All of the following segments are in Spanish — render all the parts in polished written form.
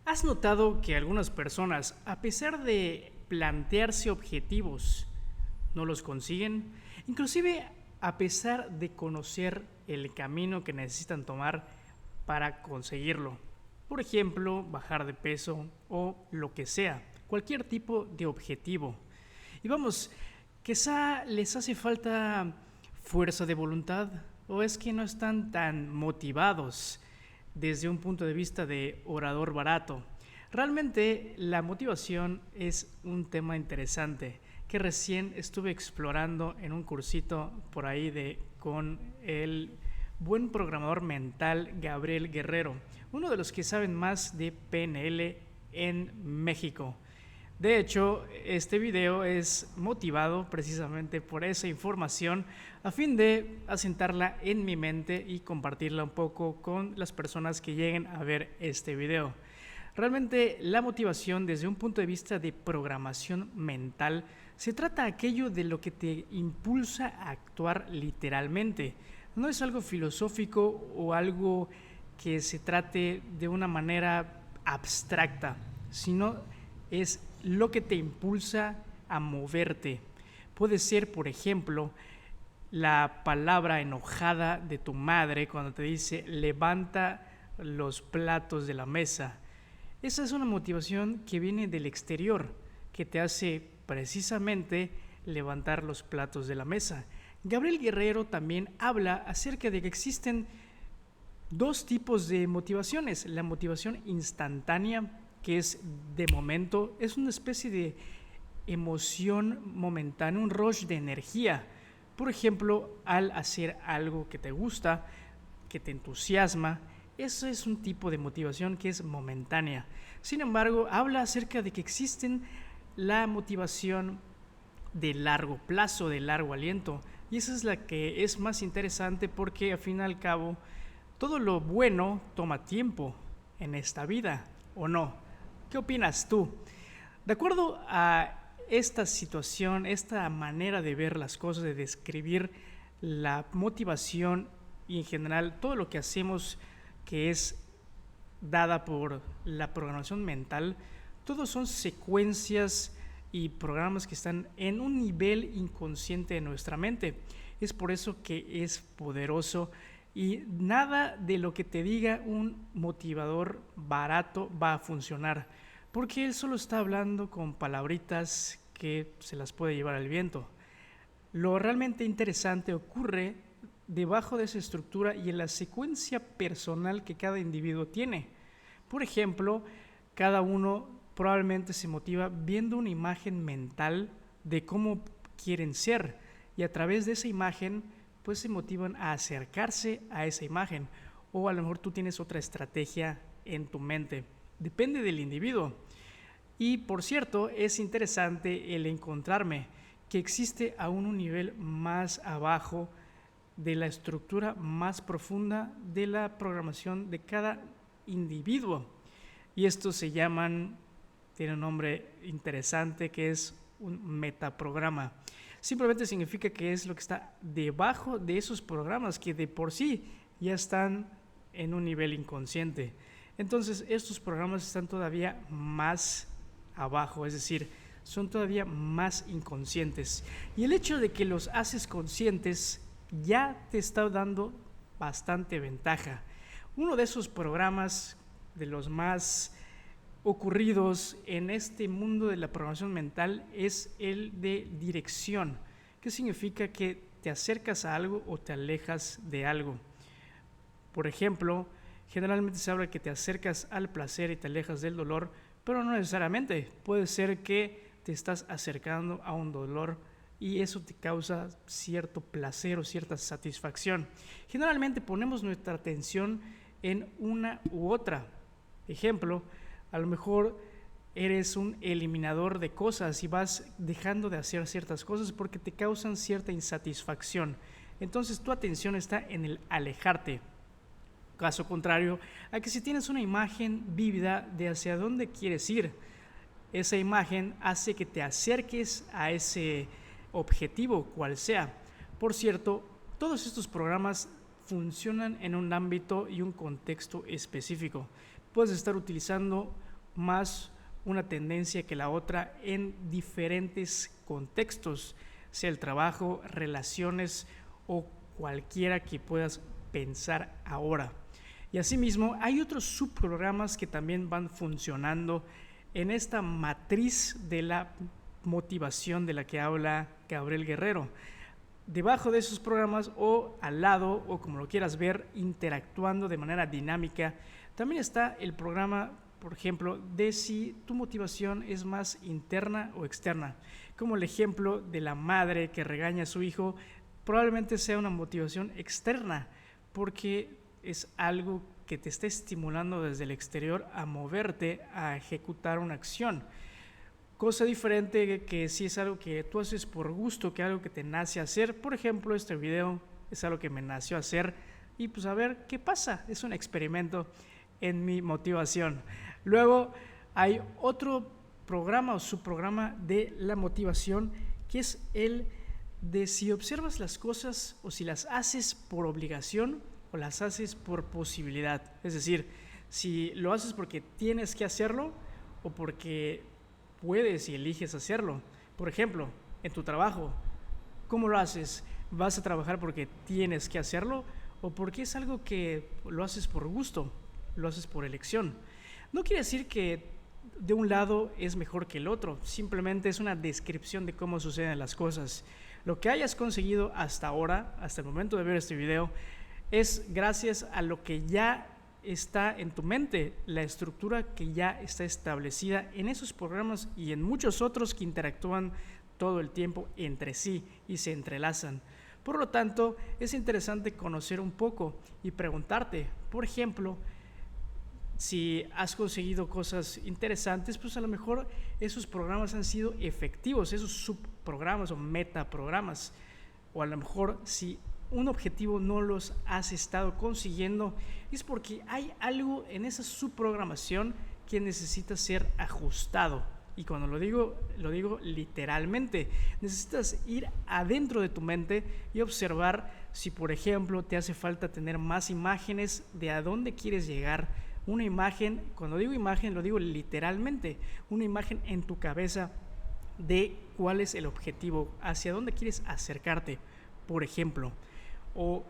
¿Has notado que algunas personas, a pesar de plantearse objetivos, no los consiguen? Inclusive a pesar de conocer el camino que necesitan tomar para conseguirlo. Por ejemplo, bajar de peso o lo que sea, cualquier tipo de objetivo. Y vamos, quizá les hace falta fuerza de voluntad o es que no están tan motivados desde un punto de vista de orador barato. Realmente la motivación es un tema interesante que recién estuve explorando en un cursito por ahí con el buen programador mental Gabriel Guerrero, uno de los que saben más de PNL en México. De hecho, este video es motivado precisamente por esa información a fin de asentarla en mi mente y compartirla un poco con las personas que lleguen a ver este video. Realmente la motivación desde un punto de vista de programación mental se trata de aquello de lo que te impulsa a actuar literalmente. No es algo filosófico o algo que se trate de una manera abstracta, sino es lo que te impulsa a moverte. Puede ser, por ejemplo, la palabra enojada de tu madre cuando te dice levanta los platos de la mesa. Esa es una motivación que viene del exterior, que te hace precisamente levantar los platos de la mesa. Gabriel Guerrero también habla acerca de que existen dos tipos de motivaciones. La motivación instantánea, que es de momento, es una especie de emoción momentánea, un rush de energía. Por ejemplo, al hacer algo que te gusta, que te entusiasma, eso es un tipo de motivación que es momentánea. Sin embargo, habla acerca de que existen la motivación de largo plazo, de largo aliento, y esa es la que es más interesante porque al fin y al cabo todo lo bueno toma tiempo en esta vida, ¿o no? ¿Qué opinas tú? De acuerdo a esta situación, esta manera de ver las cosas, de describir la motivación y en general todo lo que hacemos que es dada por la programación mental, todos son secuencias y programas que están en un nivel inconsciente de nuestra mente. Es por eso que es poderoso y nada de lo que te diga un motivador barato va a funcionar, porque él solo está hablando con palabritas que se las puede llevar al viento. Lo realmente interesante ocurre debajo de esa estructura y en la secuencia personal que cada individuo tiene. Por ejemplo, cada uno probablemente se motiva viendo una imagen mental de cómo quieren ser y a través de esa imagen pues se motivan a acercarse a esa imagen, o a lo mejor tú tienes otra estrategia en tu mente. Depende del individuo. Y por cierto, es interesante el encontrarme que existe aún un nivel más abajo de la estructura más profunda de la programación de cada individuo. Y estos se llaman, tiene un nombre interesante que es un metaprograma. Simplemente significa que es lo que está debajo de esos programas que de por sí ya están en un nivel inconsciente. Entonces estos programas están todavía más abajo, es decir, son todavía más inconscientes. Y el hecho de que los haces conscientes ya te está dando bastante ventaja. Uno de esos programas, de los más ocurridos en este mundo de la programación mental, es el de dirección, que significa que te acercas a algo o te alejas de algo. Por ejemplo, generalmente se habla que te acercas al placer y te alejas del dolor, pero no necesariamente. Puede ser que te estás acercando a un dolor y eso te causa cierto placer o cierta satisfacción. Generalmente ponemos nuestra atención en una u otra. Ejemplo, a lo mejor eres un eliminador de cosas y vas dejando de hacer ciertas cosas porque te causan cierta insatisfacción. Entonces tu atención está en el alejarte. Caso contrario a que si tienes una imagen vívida de hacia dónde quieres ir, esa imagen hace que te acerques a ese objetivo, cual sea. Por cierto, todos estos programas funcionan en un ámbito y un contexto específico. Puedes estar utilizando más una tendencia que la otra en diferentes contextos, sea el trabajo, relaciones o cualquiera que puedas pensar ahora. Y asimismo, hay otros subprogramas que también van funcionando en esta matriz de la motivación de la que habla Gabriel Guerrero. Debajo de esos programas o al lado, o como lo quieras ver, interactuando de manera dinámica, también está el programa, por ejemplo, de si tu motivación es más interna o externa. Como el ejemplo de la madre que regaña a su hijo, probablemente sea una motivación externa, porque es algo que te está estimulando desde el exterior a moverte, a ejecutar una acción. Cosa diferente que si es algo que tú haces por gusto, que algo que te nace hacer. Por ejemplo, este video es algo que me nació hacer y pues a ver qué pasa. Es un experimento en mi motivación. Luego hay otro programa o subprograma de la motivación que es el de si observas las cosas o si las haces por obligación o las haces por posibilidad. Es decir, si lo haces porque tienes que hacerlo o porque puedes y eliges hacerlo. Por ejemplo, en tu trabajo, ¿cómo lo haces? ¿Vas a trabajar porque tienes que hacerlo o porque es algo que lo haces por gusto, lo haces por elección? No quiere decir que de un lado es mejor que el otro, simplemente es una descripción de cómo suceden las cosas. Lo que hayas conseguido hasta ahora, hasta el momento de ver este video, es gracias a lo que ya está en tu mente, la estructura que ya está establecida en esos programas y en muchos otros que interactúan todo el tiempo entre sí y se entrelazan. Por lo tanto, es interesante conocer un poco y preguntarte, por ejemplo, si has conseguido cosas interesantes, pues a lo mejor esos programas han sido efectivos, esos subprogramas o metaprogramas, o a lo mejor si un objetivo no los has estado consiguiendo, es porque hay algo en esa subprogramación que necesita ser ajustado. Y cuando lo digo literalmente. Necesitas ir adentro de tu mente y observar si, por ejemplo, te hace falta tener más imágenes de a dónde quieres llegar. Una imagen, cuando digo imagen, lo digo literalmente, una imagen en tu cabeza de cuál es el objetivo, hacia dónde quieres acercarte, por ejemplo. O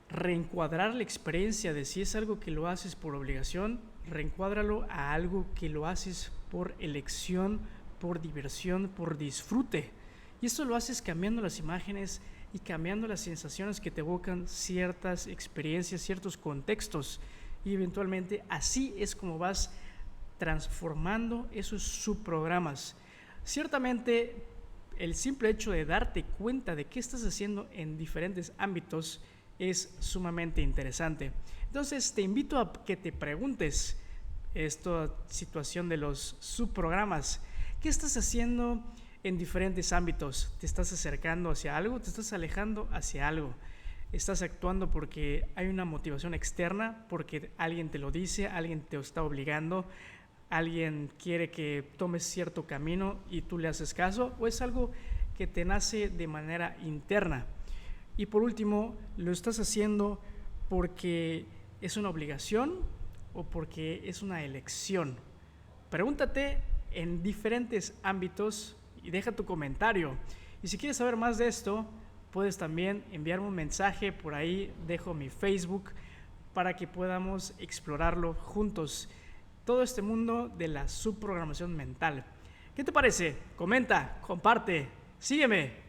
reencuadrar la experiencia de si es algo que lo haces por obligación, reencuádralo a algo que lo haces por elección, por diversión, por disfrute. Y esto lo haces cambiando las imágenes y cambiando las sensaciones que te evocan ciertas experiencias, ciertos contextos. Y eventualmente así es como vas transformando esos subprogramas. Ciertamente, el simple hecho de darte cuenta de qué estás haciendo en diferentes ámbitos es sumamente interesante. Entonces te invito a que te preguntes esta situación de los subprogramas. ¿Qué estás haciendo en diferentes ámbitos? ¿Te estás acercando hacia algo? ¿Te estás alejando hacia algo? ¿Estás actuando porque hay una motivación externa? ¿Porque alguien te lo dice? ¿Alguien te está obligando? ¿Alguien quiere que tomes cierto camino y tú le haces caso? ¿O es algo que te nace de manera interna? Y por último, ¿lo estás haciendo porque es una obligación o porque es una elección? Pregúntate en diferentes ámbitos y deja tu comentario. Y si quieres saber más de esto, puedes también enviarme un mensaje, por ahí dejo mi Facebook para que podamos explorarlo juntos. Todo este mundo de la subprogramación mental. ¿Qué te parece? Comenta, comparte, sígueme.